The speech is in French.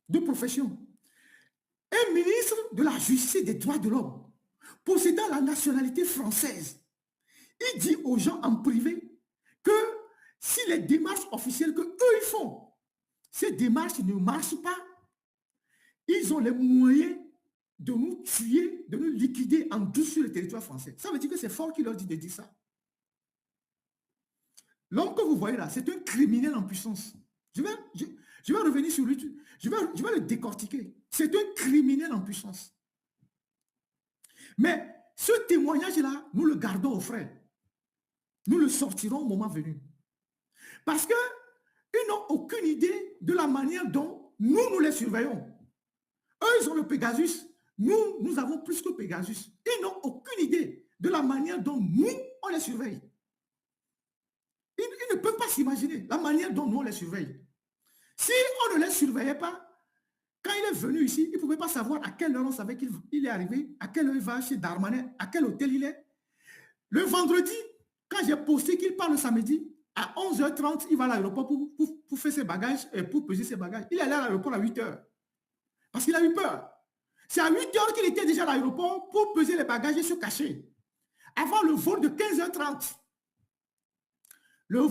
de profession, un ministre de la justice et des droits de l'homme, possédant la nationalité française, il dit aux gens en privé que si les démarches officielles que eux ils font, ces démarches ne marchent pas, ils ont les moyens de nous tuer, de nous liquider en douce sur le territoire français. Ça veut dire que c'est fort qui leur dit de dire ça. L'homme que vous voyez là, c'est un criminel en puissance. Je vais revenir sur lui, je vais le décortiquer. C'est un criminel en puissance. Mais ce témoignage-là, nous le gardons au frais. Nous le sortirons au moment venu. Parce qu'ils n'ont aucune idée de la manière dont nous les surveillons. Eux, ils ont le Pegasus. Nous avons plus que Pegasus. Ils n'ont aucune idée de la manière dont nous, on les surveille. Ils ne peuvent pas s'imaginer la manière dont nous, on les surveille. Si on ne les surveillait pas, quand il est venu ici, il ne pouvait pas savoir à quelle heure on savait qu'il est arrivé, à quelle heure il va chez Darmanin, à quel hôtel il est. Le vendredi, quand j'ai posté qu'il part le samedi, à 11h30, il va à l'aéroport pour faire ses bagages, pour peser ses bagages. Il est allé à l'aéroport à 8h. Parce qu'il a eu peur. C'est à 8h qu'il était déjà à l'aéroport pour peser les bagages et se cacher. Avant le vol de 15h30.